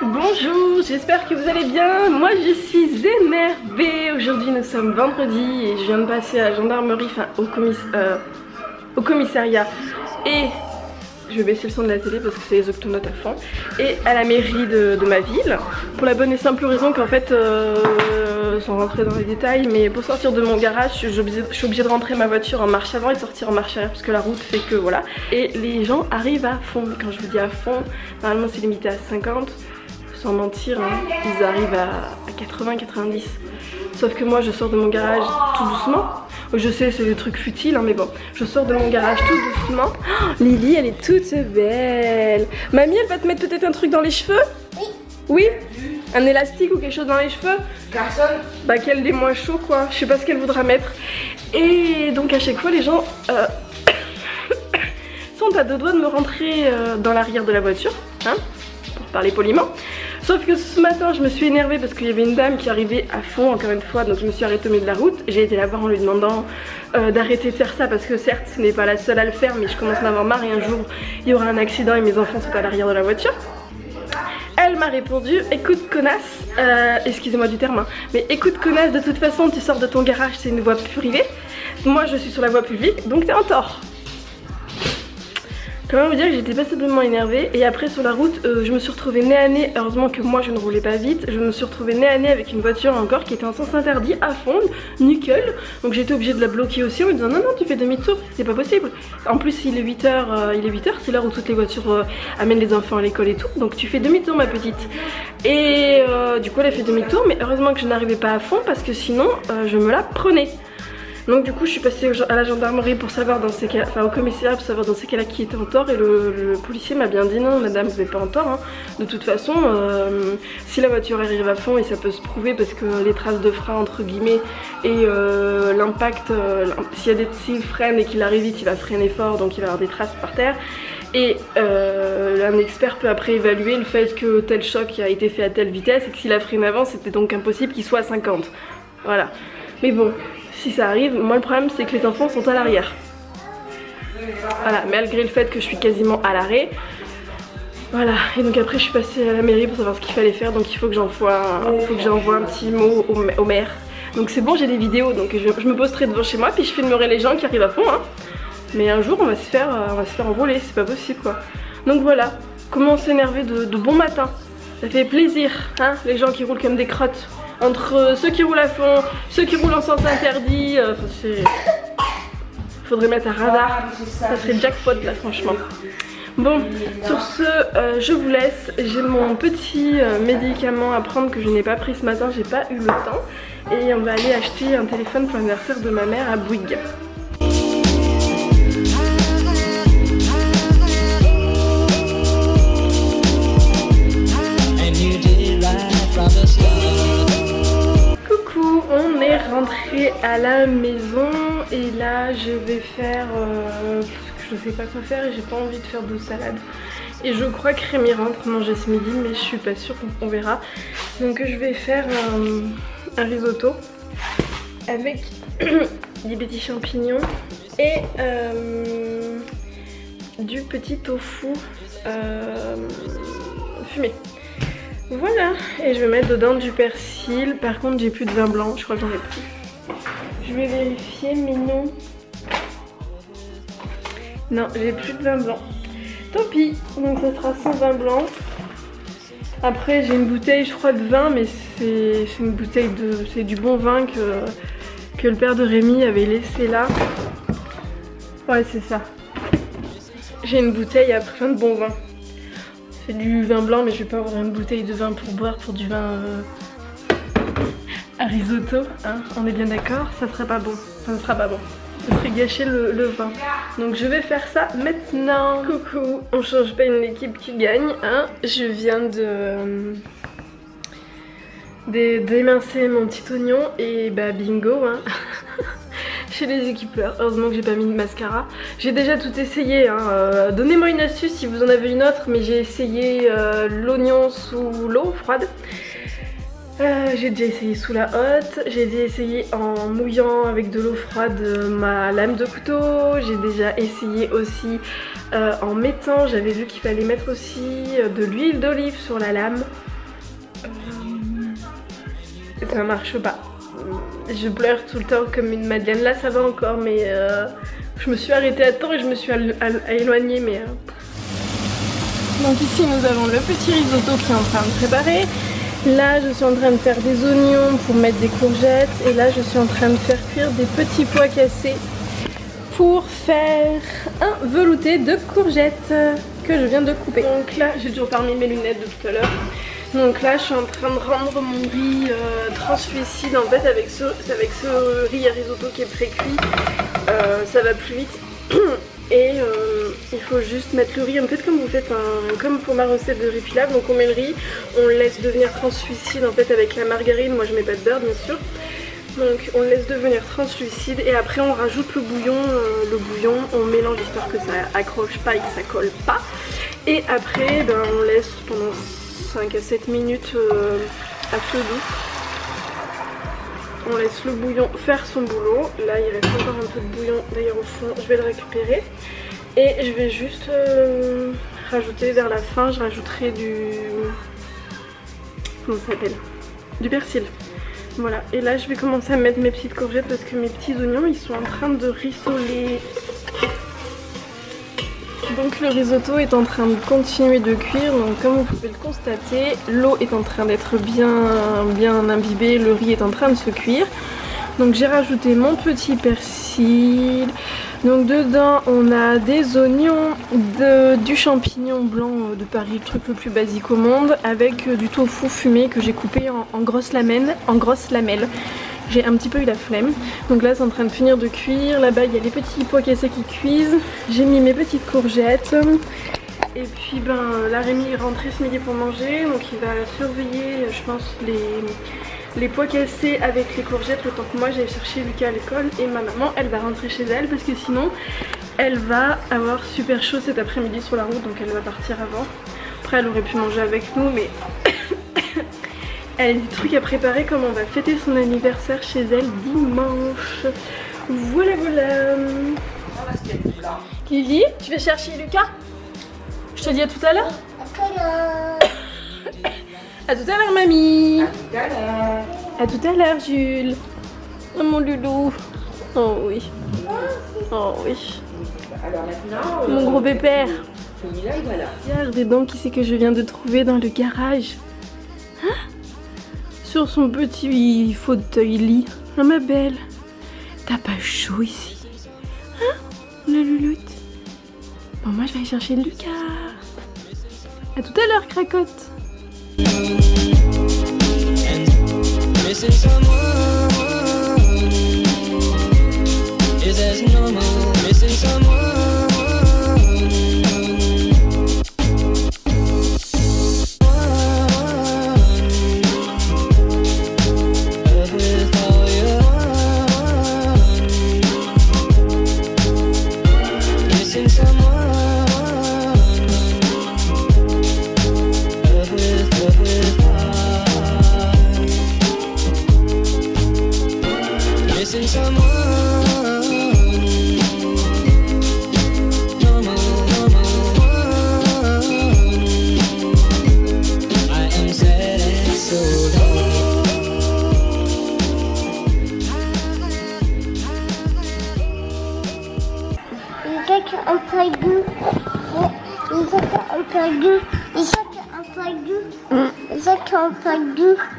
Bonjour, j'espère que vous allez bien. Moi je suis énervée. Aujourd'hui nous sommes vendredi et je viens de passer à la gendarmerie, enfin au commissariat. Et je vais baisser le son de la télé parce que c'est les octonautes à fond. Et à la mairie de ma ville. Pour la bonne et simple raison qu'en fait, sans rentrer dans les détails, mais pour sortir de mon garage, je suis obligée de rentrer ma voiture en marche avant et de sortir en marche arrière parce que la route fait que voilà. Et les gens arrivent à fond. Quand je vous dis à fond, normalement c'est limité à 50. Sans mentir, hein, ils arrivent à 80-90. Sauf que moi je sors de mon garage tout doucement. Je sais c'est des trucs futiles hein, mais bon, je sors de mon garage tout doucement. Oh, Lily elle est toute belle. Mamie elle va te mettre peut-être un truc dans les cheveux? Oui. Un élastique ou quelque chose dans les cheveux? Personne. Bah qu'elle des moins chaud quoi, je sais pas ce qu'elle voudra mettre. Et donc à chaque fois les gens sont à deux doigts de me rentrer dans l'arrière de la voiture, hein, pour parler poliment. Sauf que ce matin je me suis énervée parce qu'il y avait une dame qui arrivait à fond encore une fois, donc je me suis arrêtée au milieu de la route. J'ai été la voir en lui demandant d'arrêter de faire ça parce que certes ce n'est pas la seule à le faire, mais je commence à en avoir marre et un jour il y aura un accident et mes enfants sont à l'arrière de la voiture. Elle m'a répondu, écoute connasse, excusez-moi du terme, hein, mais écoute connasse, de toute façon tu sors de ton garage, c'est une voie privée. Moi je suis sur la voie publique, donc t'es en tort. Comment vous dire que j'étais passablement énervée et après sur la route je me suis retrouvée nez à nez, heureusement que moi je ne roulais pas vite, je me suis retrouvée nez à nez avec une voiture encore qui était en sens interdit à fond, nickel, donc j'étais obligée de la bloquer aussi en lui disant non non tu fais demi-tour, c'est pas possible. En plus il est 8h, c'est l'heure où toutes les voitures amènent les enfants à l'école et tout, donc tu fais demi-tour ma petite. Et du coup elle a fait demi-tour mais heureusement que je n'arrivais pas à fond parce que sinon je me la prenais. Donc du coup je suis passée à la gendarmerie pour savoir dans ces cas, enfin au commissariat pour savoir dans ces cas-là qui était en tort et le policier m'a bien dit non madame vous n'êtes pas en tort hein. De toute façon si la voiture arrive à fond et ça peut se prouver parce que les traces de frein entre guillemets et l'impact, s'il freine et qu'il arrive vite il va freiner fort donc il va avoir des traces par terre. Et un expert peut après évaluer le fait que tel choc a été fait à telle vitesse et que s'il a freiné avant c'était donc impossible qu'il soit à 50. Voilà. Mais bon, si ça arrive, moi le problème c'est que les enfants sont à l'arrière. Voilà, malgré le fait que je suis quasiment à l'arrêt. Voilà, et donc après je suis passée à la mairie pour savoir ce qu'il fallait faire. Donc il faut que j'envoie un petit mot au maire. Donc c'est bon, j'ai des vidéos, donc je me posterai devant chez moi puis je filmerai les gens qui arrivent à fond hein. Mais un jour on va se faire envoler, c'est pas possible quoi. Donc voilà, comment s'énerver de bon matin. Ça fait plaisir hein, les gens qui roulent comme des crottes. Entre ceux qui roulent à fond, ceux qui roulent en sens interdit, faudrait mettre un radar, ça serait jackpot là franchement. Bon, sur ce, je vous laisse, j'ai mon petit médicament à prendre que je n'ai pas pris ce matin, j'ai pas eu le temps. Et on va aller acheter un téléphone pour l'anniversaire de ma mère à Bouygues. On est rentré à la maison et là je vais faire je sais pas quoi faire et j'ai pas envie de faire de salade et je crois que Rémi rentre manger ce midi mais je suis pas sûre, on verra. Donc je vais faire un risotto avec des petits champignons et du petit tofu fumé. Voilà, et je vais mettre dedans du persil. Par contre j'ai plus de vin blanc, je crois que j'en ai plus. Je vais vérifier mais non. Non, j'ai plus de vin blanc. Tant pis, donc ça sera sans vin blanc. Après j'ai une bouteille je crois de vin mais c'est une bouteille de... c'est du bon vin que le père de Rémi avait laissé là. Ouais c'est ça. J'ai une bouteille à plein de bon vin. C'est du vin blanc mais je vais pas avoir une bouteille de vin pour boire pour du vin à risotto, hein, on est bien d'accord, ça serait pas bon, ça ne sera pas bon, ça serait gâcher le vin. Donc je vais faire ça maintenant. Coucou, on change pas une équipe qui gagne, hein. Je viens d'émincer mon petit oignon et bah bingo hein. Chez les équipeurs, heureusement que j'ai pas mis de mascara. J'ai déjà tout essayé hein. Donnez-moi une astuce si vous en avez une autre, mais j'ai essayé l'oignon sous l'eau froide. J'ai déjà essayé sous la hotte, j'ai déjà essayé en mouillant avec de l'eau froide ma lame de couteau, j'ai déjà essayé aussi en mettant, j'avais vu qu'il fallait mettre aussi de l'huile d'olive sur la lame. Ça marche pas. Je pleure tout le temps comme une madeleine. Là ça va encore, mais je me suis arrêtée à temps et je me suis éloignée, mais... Donc ici nous avons le petit risotto qui est en train de préparer. Là je suis en train de faire des oignons pour mettre des courgettes. Et là je suis en train de faire cuire des petits pois cassés pour faire un velouté de courgettes que je viens de couper. Donc là j'ai toujours pas remis mes lunettes de tout à l'heure. Donc là je suis en train de rendre mon riz translucide en fait avec ce riz à risotto qui est pré-cuit. Ça va plus vite. Et il faut juste mettre le riz en fait comme vous faites comme pour ma recette de riz pilaf. Donc on met le riz, on le laisse devenir translucide en fait avec la margarine. Moi je mets pas de beurre bien sûr. Donc on le laisse devenir translucide et après on rajoute le bouillon. On mélange histoire que ça accroche pas et que ça colle pas. Et après ben, on laisse pendant 5 à 7 minutes à feu doux. On laisse le bouillon faire son boulot. Là il reste encore un peu de bouillon d'ailleurs au fond, je vais le récupérer. Et je vais juste rajouter vers la fin, je rajouterai comment ça s'appelle, du persil. Voilà, et là je vais commencer à mettre mes petites courgettes parce que mes petits oignons ils sont en train de rissoler. Donc le risotto est en train de continuer de cuire, donc comme vous pouvez le constater, l'eau est en train d'être bien imbibée, le riz est en train de se cuire. Donc j'ai rajouté mon petit persil. Donc dedans on a des oignons, du champignon blanc de Paris, le truc le plus basique au monde, avec du tofu fumé que j'ai coupé en grosses lamelles. J'ai un petit peu eu la flemme. Donc là c'est en train de finir de cuire. Là-bas il y a les petits pois cassés qui cuisent. J'ai mis mes petites courgettes. Et puis ben là Rémi est rentré ce midi pour manger. Donc il va surveiller je pense les pois cassés avec les courgettes le temps que moi j'aille chercher Lucas à l'école. Et ma maman elle va rentrer chez elle parce que sinon elle va avoir super chaud cet après-midi sur la route. Donc elle va partir avant. Après elle aurait pu manger avec nous mais... Elle a des trucs à préparer comme on va fêter son anniversaire chez elle dimanche. Voilà voilà. Lily, tu vas chercher Lucas? Je te dis à tout à l'heure. À tout à l'heure mamie. À tout à l'heure Jules. Oh mon loulou. Oh oui. Oh oui. Mon gros pépère. Regardez donc qui c'est que je viens de trouver dans le garage. Hein? Sur son petit fauteuil lit. Oh ma belle, t'as pas chaud ici? Hein, la louloute? Bon moi je vais aller chercher Lucas. À tout à l'heure cracotte.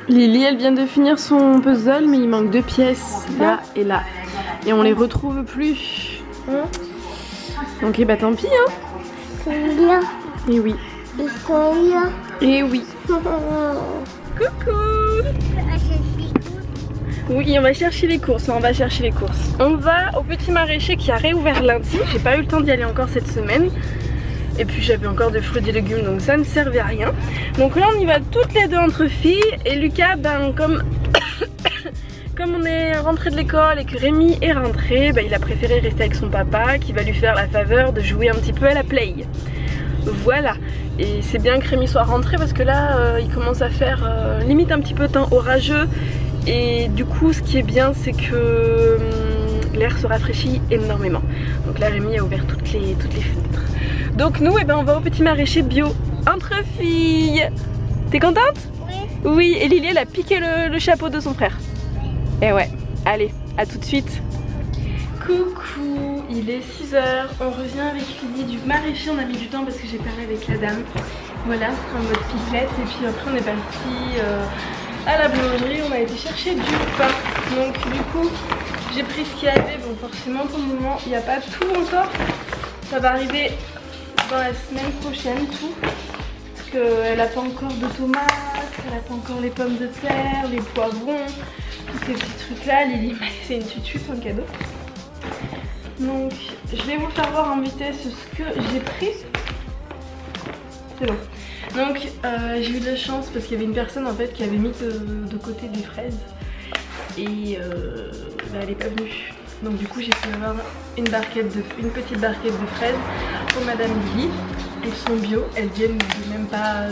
Lily elle vient de finir son puzzle mais il manque 2 pièces là et là et on les retrouve plus. Donc bah tant pis hein. Et oui. Et oui. Coucou. Oui on va chercher les courses, on va chercher les courses. On va au petit maraîcher qui a réouvert lundi. J'ai pas eu le temps d'y aller encore cette semaine. Et puis j'avais encore des fruits et légumes donc ça ne servait à rien. Donc là on y va toutes les deux entre filles. Et Lucas ben comme on est rentré de l'école et que Rémi est rentré, ben, il a préféré rester avec son papa qui va lui faire la faveur de jouer un petit peu à la play. Voilà. Et c'est bien que Rémi soit rentré parce que là il commence à faire limite un petit peu temps orageux. Et du coup ce qui est bien c'est que l'air se rafraîchit énormément. Donc là Rémi a ouvert toutes les fenêtres. Donc nous, on va au petit maraîcher bio entre filles. T'es contente? Oui. Oui, et Lily elle a piqué le chapeau de son frère. Et ouais, allez, à tout de suite. Coucou, il est 6h, on revient avec Lily du maraîcher, on a mis du temps parce que j'ai parlé avec la dame. Voilà, en mode pipelette, et puis après on est parti à la boulangerie, on a été chercher du pain. Donc du coup, j'ai pris ce qu'il y avait, bon forcément pour le moment il n'y a pas tout encore. Ça va arriver dans la semaine prochaine tout. Parce qu'elle n'a pas encore de tomates, elle n'a pas encore les pommes de terre, les poivrons, tous ces petits trucs là. Lily m'a laissé une tutute en cadeau. Donc je vais vous faire voir en vitesse ce que j'ai pris. C'est bon. Donc j'ai eu de la chance parce qu'il y avait une personne en fait qui avait mis de côté des fraises. Et elle n'est pas venue. Donc du coup j'ai pu avoir une petite barquette de fraises pour Madame Lily. Elles sont bio, elles viennent de même pas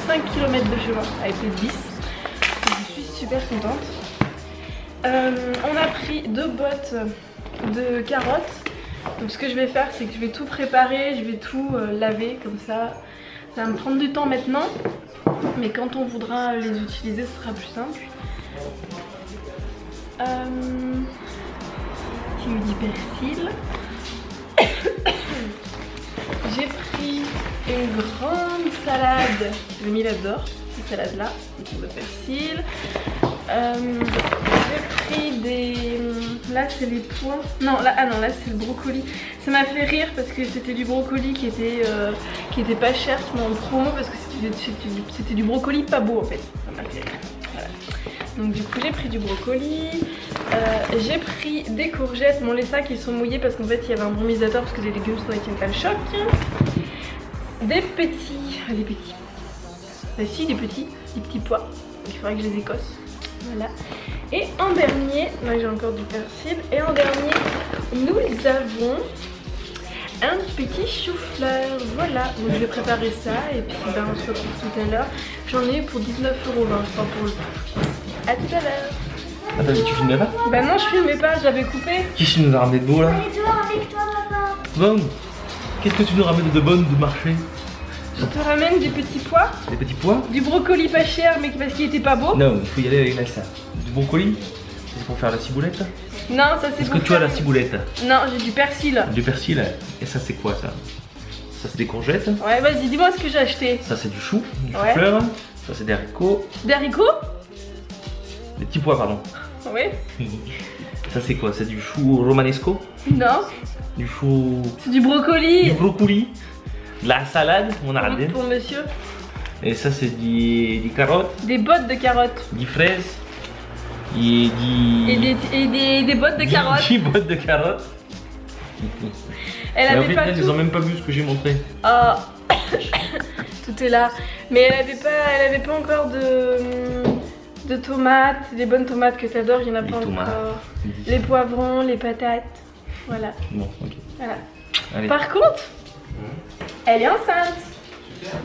5 km de chez moi, avec peut-être 10. Je suis super contente. On a pris 2 bottes de carottes. Donc ce que je vais faire c'est que je vais tout préparer, je vais tout laver comme ça. Ça va me prendre du temps maintenant, mais quand on voudra les utiliser ce sera plus simple. Qui me dit persil. J'ai pris une grande salade, j'ai mis là-dedans, cette salade là, avec le persil. J'ai pris des... Là c'est les pois. Non, là, ah non, là c'est le brocoli. Ça m'a fait rire parce que c'était du brocoli qui était pas cher, qui m'a en promo parce que c'était du brocoli pas beau en fait. Ça m'a fait rire. Voilà. Donc du coup j'ai pris du brocoli. J'ai pris des courgettes. Bon, les sacs ils sont mouillés parce qu'en fait il y avait un brumisateur parce que les légumes sinon ils tiennent pas le choc. Des petits. Bah si, des petits pois. Donc il faudrait que je les écosse. Voilà. Et en dernier, là j'ai encore du persil. Et en dernier, nous avons un petit chou-fleur. Voilà, donc je vais préparer ça et puis on se retrouve tout à l'heure. J'en ai eu pour 19,20 € je crois pour le coup. A tout à l'heure. Attends, mais tu filmais pas? Bah non, je filmais pas, j'avais coupé. Qu'est-ce que tu nous as ramené de beau là? Allez dehors avec toi, papa. Bon, qu'est-ce que tu nous ramènes de bonne de marché? Je te ramène des petits pois. Des petits pois? Du brocoli pas cher mais parce qu'il était pas beau. Non, il faut y aller avec Nessa. Du brocoli? C'est pour faire la ciboulette? Non, ça c'est Est-ce que tu as la ciboulette? Non, j'ai du persil. Du persil? Et ça c'est quoi ça? Ça c'est des courgettes? Ouais, vas-y, dis-moi ce que j'ai acheté. Ça c'est du chou, du Ouais. chou-fleur. Ça c'est des haricots. Des haricots? Des petits pois, pardon. Oui. Ça c'est quoi? C'est du chou romanesco? Non. Du chou... C'est du brocoli. Du brocoli. De la salade, on a radé. Pour monsieur. Et ça c'est des carottes. Des bottes de carottes. Des fraises. Et des bottes de carottes. 10 bottes de carottes. Elle et avait en pas fait, tout. ils ont même pas vu ce que j'ai montré. Oh. Tout est là. Mais elle avait pas encore de tomates, les bonnes tomates que t'adores, il y en a Les pas tomates. encore. Les poivrons, les patates. Voilà. Bon, ok. Voilà. Allez. Par contre, elle est enceinte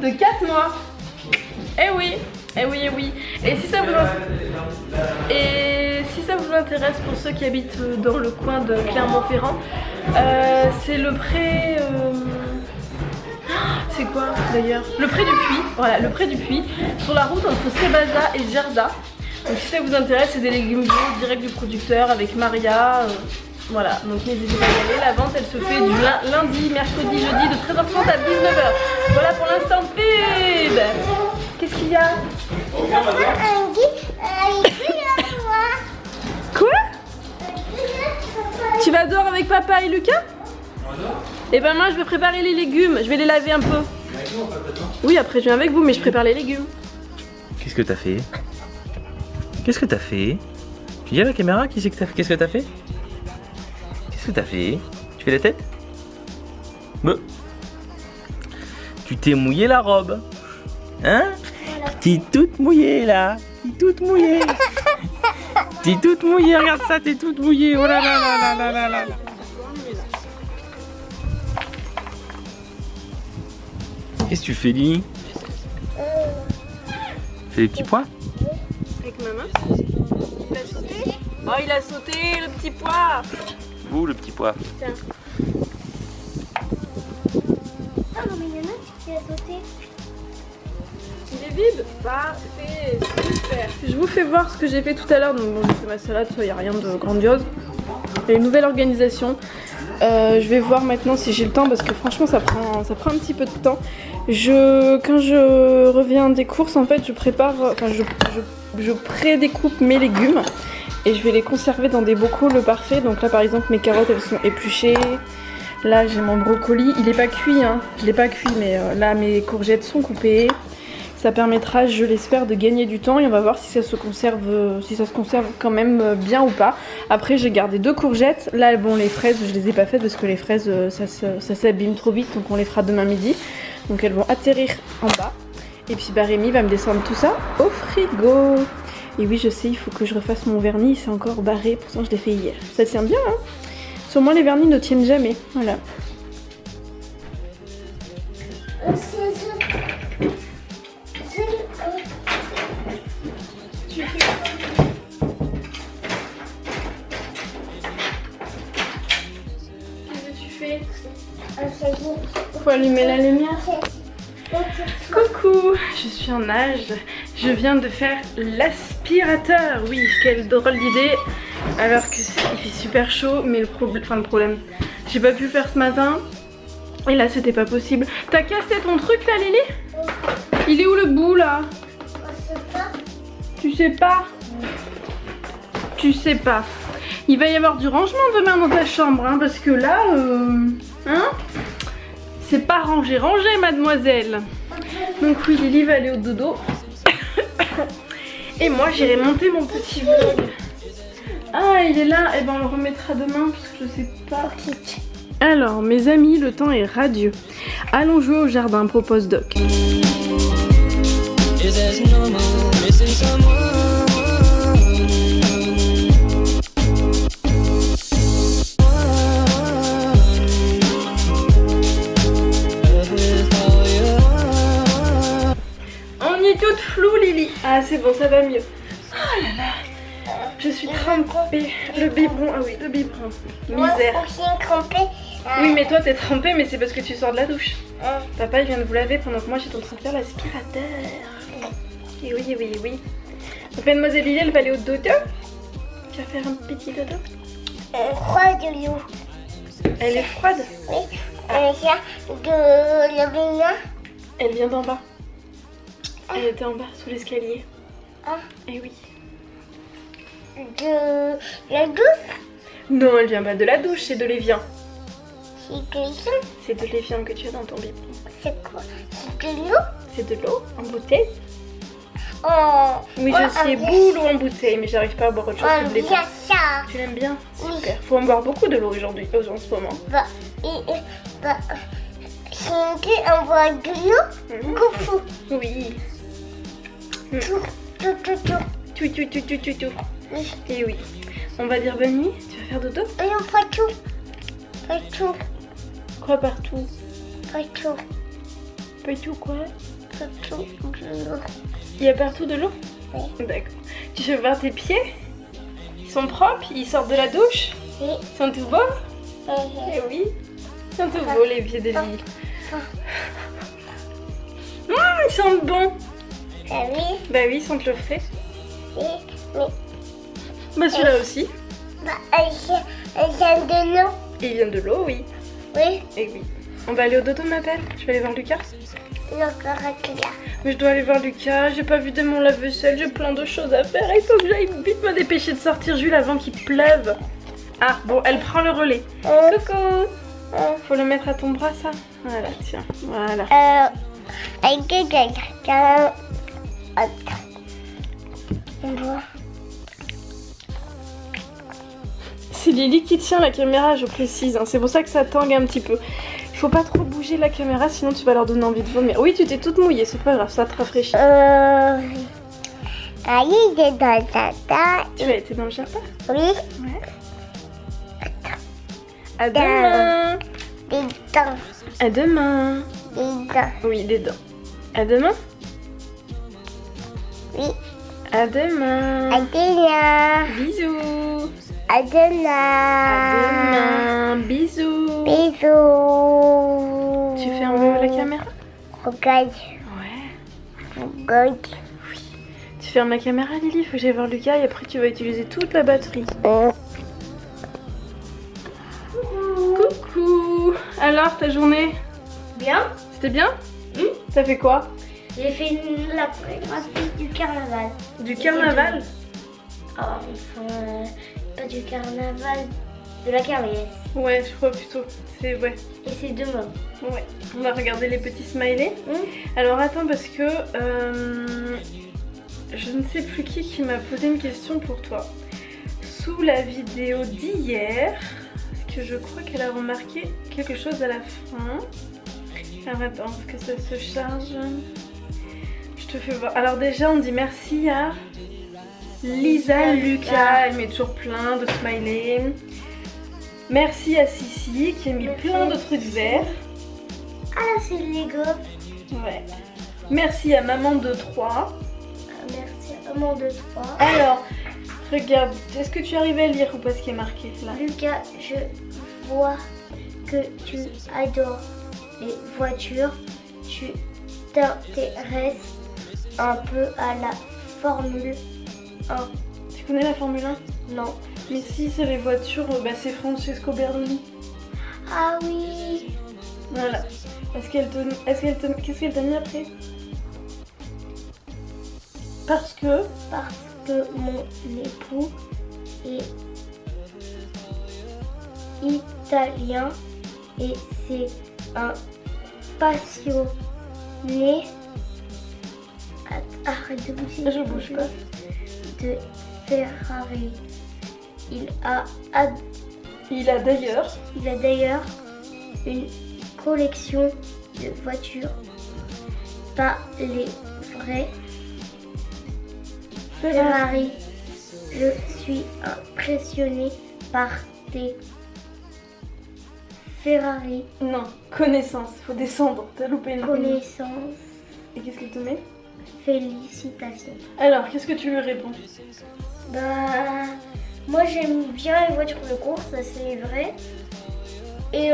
de 4 mois. Eh oui, eh oui, eh oui. Et si ça vous intéresse, pour ceux qui habitent dans le coin de Clermont-Ferrand, c'est le pré... c'est quoi d'ailleurs? Le pré du Puy, voilà, le pré du Puy, sur la route entre Sébaza et Gerza. Donc si ça vous intéresse, c'est des légumes bio direct du producteur avec Maria. Voilà, donc n'hésitez pas à y aller. La vente elle se fait du lundi, mercredi, jeudi de 13h30 à 19h. Voilà pour l'instant pub. Qu'est-ce qu'il y a? Quoi? Tu vas dehors avec papa et Lucas? Et ben moi je vais préparer les légumes, je vais les laver un peu. Oui, après je viens avec vous mais je prépare les légumes. Qu'est-ce que t'as fait? Qu'est-ce que t'as fait? Tu dis à la caméra qui c'est que t'as fait? Qu'est-ce que t'as fait? Qu'est-ce que t'as fait? Tu fais la tête? Bah. Tu t'es mouillé la robe? Hein? T'es toute mouillée là. T'es toute mouillée. T'es toute mouillée, regarde ça, t'es toute mouillée. Oh là là là là là là là. Qu'est-ce que tu fais, Lily? Fais des petits pois? Avec ma main. Il a sauté. Oh, il a sauté le petit pois. Où le petit pois? Tiens. mais il y en a qui a sauté. Il est vide. Parfait, super. Je vous fais voir ce que j'ai fait tout à l'heure. Donc bon, j'ai fait ma salade, ça y a rien de grandiose. Il y a une nouvelle organisation. Je vais voir maintenant si j'ai le temps parce que franchement ça prend un petit peu de temps. Quand je reviens des courses, en fait, je prépare, enfin je pré-découpe mes légumes et je vais les conserver dans des bocaux le parfait. Donc là par exemple mes carottes elles sont épluchées. Là j'ai mon brocoli, il est pas cuit hein, je l'ai pas cuit mais là mes courgettes sont coupées. Ça permettra, je l'espère, de gagner du temps et on va voir si ça se conserve quand même bien ou pas. Après j'ai gardé 2 courgettes. Là bon les fraises je les ai pas faites parce que les fraises ça s'abîme trop vite, donc on les fera demain midi. Donc elles vont atterrir en bas. Et puis bah Rémi va me descendre tout ça au frigo. Et oui je sais, il faut que je refasse mon vernis, c'est encore barré, pourtant je l'ai fait hier. Ça tient bien hein. Sur moi les vernis ne tiennent jamais, voilà. Faut allumer la lumière. Coucou, je suis en nage. Je viens de faire l'aspirateur. Oui, quelle drôle d'idée. Alors que il fait super chaud, mais le problème, j'ai pas pu le faire ce matin. Et là, c'était pas possible. T'as cassé ton truc là, Lily? Il est où le bout là? Tu sais pas? Tu sais pas. Il va y avoir du rangement demain dans ta chambre, hein, parce que là, hein? C'est pas rangé, mademoiselle. Donc oui, Lily va aller au dodo. Et moi, j'irai monter mon petit vlog. Ah, il est là. Et ben, on le remettra demain parce que je sais pas. Alors, mes amis, le temps est radieux. Allons jouer au jardin, propose Doc. Toute floue Lily. Ah c'est bon, ça va mieux. Oh là là, je suis trempée. Le biberon, ah oui, le biberon. Misère. Moi aussi trempée. Oui mais toi t'es trempée, mais c'est parce que tu sors de la douche. Papa il vient de vous laver pendant que moi j'étais en train de faire l'aspirateur. Et oui, oui, oui. Donc mademoiselle Lily elle va aller au dodo. Tu vas faire un petit dodo. Froid de l'eau. Elle est froide? Oui. Elle vient de la baignoire. Elle vient d'en bas. Elle était en bas, sous l'escalier. Ah. Eh oui. De la douche? Non, elle vient pas de la douche, c'est de l'évian. C'est de l'eau? C'est de l'évian que tu as dans ton biberon. C'est quoi? C'est de l'eau? C'est de l'eau en bouteille? Oh. Oui, je sais, boule ou en bouteille, mais j'arrive pas à boire autre chose que de l'évian. Ça. Tu l'aimes bien? Oui. Super. Faut en boire beaucoup de l'eau aujourd'hui, en ce moment. Bah, si on boit de l'eau, coucou. Oui. Tout. Tout. Oui. Et oui. On va dire bonne nuit. Tu vas faire dodo? Et on fait tout. Partout. Quoi partout? Partout. Partout quoi? Partout de l'eau. Il y a partout de l'eau? Oui. D'accord. Tu fais voir tes pieds? Ils sont propres? Ils sortent de la douche? Oui. Ils sont tout beaux? Eh oui. Ils sont tout beaux les pieds de Lily. Ils sentent bon. Ah oui. Bah oui, ils sentent le frais. Oui. Oui. Bah celui-là aussi. Bah, elle vient de l'eau. Il vient de l'eau, oui. Oui. Et oui. On va aller au dodo, ma belle. Je vais aller voir Lucas. Encore là. Mais je dois aller voir Lucas. J'ai pas vu de mon lave-vaisselle. J'ai plein de choses à faire. Il faut que j'aille vite me dépêcher de sortir Jules avant qu'il pleuve. Ah, bon, elle prend le relais. Coucou. Faut le mettre à ton bras, ça. Voilà, tiens. Voilà. C'est Lily qui tient la caméra, je précise. Hein. C'est pour ça que ça tangue un petit peu. Faut pas trop bouger la caméra, sinon tu vas leur donner envie de vomir. Oui, tu t'es toute mouillée, c'est pas grave, ça te rafraîchit. Allez, t'es dans le jardin. Tu as été dans le jardin? Oui. Ouais. À demain. Des dents. À demain. Des dents. Oui, des dents. À demain. Oui. À demain. À demain. Bisous. À demain. À demain. Bisous. Bisous. Tu fermes la caméra? Regarde. Ouais. Regarde. Tu fermes la caméra, Lily, faut que j'aille voir Lucas et après tu vas utiliser toute la batterie. Coucou. Alors, ta journée, Bien. c'était bien? T'as fait quoi? J'ai fait la chorégraphie du carnaval. Du carnaval? Enfin, pas du carnaval, de la kermesse. Ouais, je crois plutôt. C'est ouais. Et c'est demain. Ouais. On va regarder les petits smileys. Alors attends parce que je ne sais plus qui m'a posé une question pour toi. Sous la vidéo d'hier, parce que je crois qu'elle a remarqué quelque chose à la fin. Alors attends, que ça se charge. Je te fais voir. Alors déjà on dit merci à Lisa Lucas, elle met toujours plein de smileys. Merci à Sissi qui a mis plein de trucs verts. Ah, c'est le Lego. Ouais. Merci à Maman de 3. Merci à maman de 3. Alors, regarde, est-ce que tu arrives à lire ou pas ce qui est marqué là? Lucas, je vois que tu adores les voitures. Tu t'intéresses un peu à la Formule 1. Tu connais la Formule 1? Non. Mais si, c'est les voitures, bah, c'est Francesco Berloni. Ah oui. Voilà. Qu'est-ce qu'elle t'a mis après? Parce que Mon époux est italien et c'est un passionné. Arrête de bouger. Je bouge pas. De Ferrari. Il a d'ailleurs une collection de voitures, pas les vraies Ferrari. Je suis impressionnée par tes Ferrari. Non, connaissance, faut descendre, t'as loupé une Connaissance. Et qu'est-ce qu'elle te met? Félicitations. Alors, qu'est-ce que tu lui réponds? Bah, moi j'aime bien les voitures de course, ça c'est vrai. Et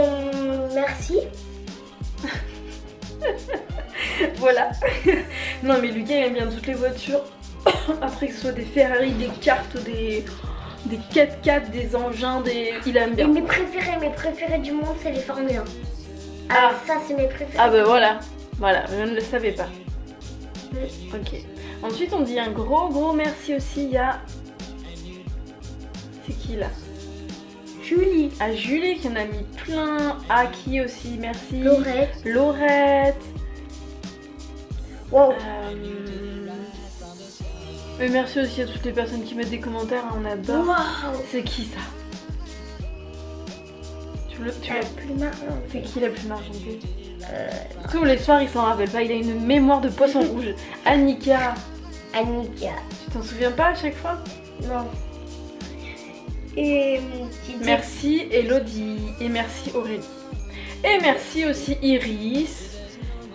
merci. Voilà. Non mais Lucas il aime bien toutes les voitures. Après que ce soit des Ferrari, des karts, des 4x4, des engins, il aime bien. Et mes préférés du monde c'est les Formule 1. Ah. Ça c'est mes préférés. Ah bah voilà, je ne le savais pas. Ok. Ensuite on dit un gros merci aussi à... C'est qui là? Julie. À Julie qui en a mis plein. À qui aussi, merci. Laurette. Wow. Mais merci aussi à toutes les personnes qui mettent des commentaires, on adore. Wow. C'est qui ça? La plume argentée. C'est qui la plume argentée? Tous les soirs il s'en rappelle pas, il a une mémoire de poisson rouge. Annika. Tu t'en souviens pas à chaque fois? Non. Et merci Elodie. Et merci Aurélie. Et merci aussi Iris.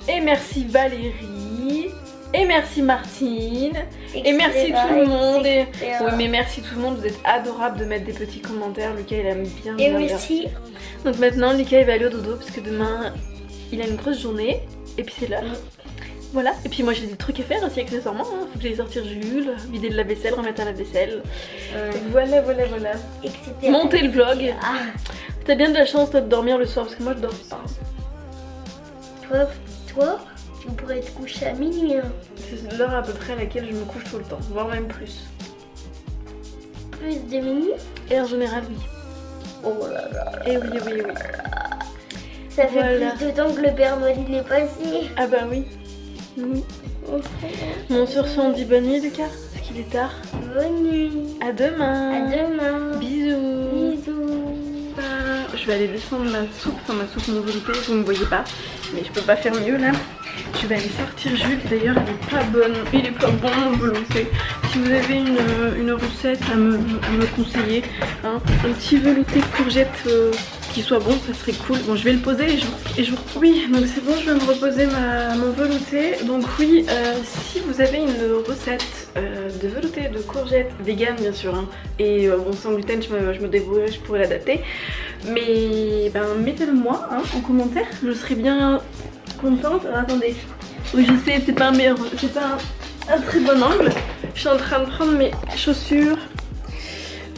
Et merci Valérie. Et merci Martine. Et merci tout le monde. Oui mais merci tout le monde, vous êtes adorables de mettre des petits commentaires. Lucas il aime bien. Et merci. Donc maintenant Lucas il va aller au dodo parce que demain il a une grosse journée. Et puis c'est l'heure. Voilà, et puis moi j'ai des trucs à faire aussi accessoirement, hein. Faut que j'aille sortir Jules, vider de la vaisselle, remettre à la vaisselle. Voilà. Monter le vlog. Ah. T'as bien de la chance toi de dormir le soir parce que moi je dors pas. Toi, tu pourrais te coucher à minuit. Hein. C'est l'heure à peu près à laquelle je me couche tout le temps, voire même plus. Plus de minuit? Et en général oui. Oh là là. Et oui. Ça fait plus de temps que le Père Noël il est passé. Ah bah oui. Bon sur ce on dit bonne nuit Lucas, parce qu'il est tard. Bonne nuit. À demain. Bisous. Je vais aller descendre ma soupe, mon velouté, vous ne voyez pas, mais je peux pas faire mieux là. Je vais aller sortir Jules, d'ailleurs il est pas bon mon velouté. Si vous avez une recette à me conseiller, hein, un petit velouté de courgettes qui soit bon, ça serait cool. Bon je vais le poser et je vous retrouve. Oui donc c'est bon, je vais me reposer mon velouté. Donc oui, si vous avez une recette de velouté de courgettes vegan bien sûr, hein, et bon sans gluten je me débrouillerai, je pourrais l'adapter. Mais ben mettez-le moi hein, en commentaire, je serais bien contente. Alors, attendez. Oui, je sais, c'est pas un meilleur, c'est pas un très bon angle. Je suis en train de prendre mes chaussures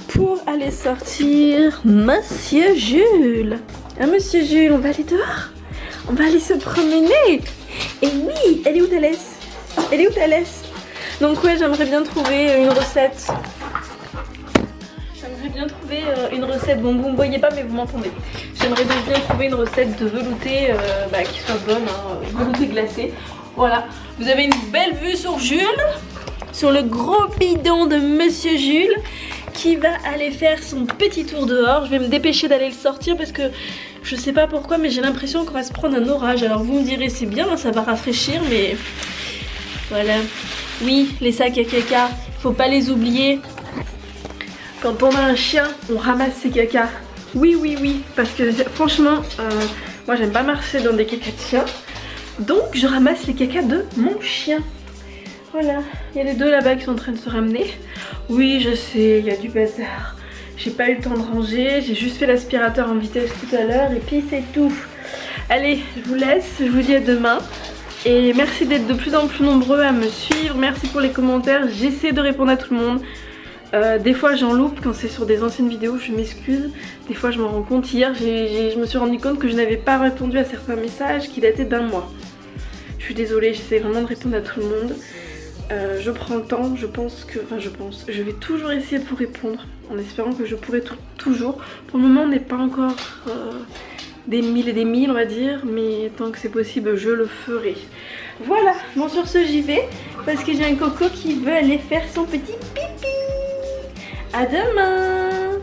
pour aller sortir Monsieur Jules. Ah, Monsieur Jules, on va aller dehors. On va aller se promener. Et oui, elle est où Thalès? Elle est où Thalès? Donc ouais, j'aimerais bien trouver une recette. Bon, vous me voyez pas mais vous m'entendez. J'aimerais bien trouver une recette de velouté qui soit bonne, hein, velouté glacé. Voilà, vous avez une belle vue sur Jules, sur le gros bidon de Monsieur Jules qui va aller faire son petit tour dehors. Je vais me dépêcher d'aller le sortir parce que je sais pas pourquoi mais j'ai l'impression qu'on va se prendre un orage. Alors vous me direz c'est bien, ça va rafraîchir mais voilà. Oui, les sacs à caca, faut pas les oublier. Quand on a un chien, on ramasse ses cacas. Oui, oui, oui, parce que franchement, moi j'aime pas marcher dans des cacas de chien. Donc je ramasse les cacas de mon chien. Voilà, il y a les deux là-bas qui sont en train de se ramener. Oui, je sais, il y a du bazar. J'ai pas eu le temps de ranger, j'ai juste fait l'aspirateur en vitesse tout à l'heure et puis c'est tout. Allez, je vous laisse, je vous dis à demain. Et merci d'être de plus en plus nombreux à me suivre. Merci pour les commentaires, j'essaie de répondre à tout le monde. Des fois j'en loupe quand c'est sur des anciennes vidéos, je m'excuse. Des fois je m'en rends compte. Hier je me suis rendu compte que je n'avais pas répondu à certains messages qui dataient d'1 mois. Je suis désolée, j'essaie vraiment de répondre à tout le monde. Je prends le temps, je vais toujours essayer de vous répondre en espérant que je pourrai toujours. Pour le moment on n'est pas encore des mille et des mille on va dire, mais tant que c'est possible je le ferai. Voilà, bon sur ce j'y vais parce que j'ai un coco qui veut aller faire son petit pipi. À demain.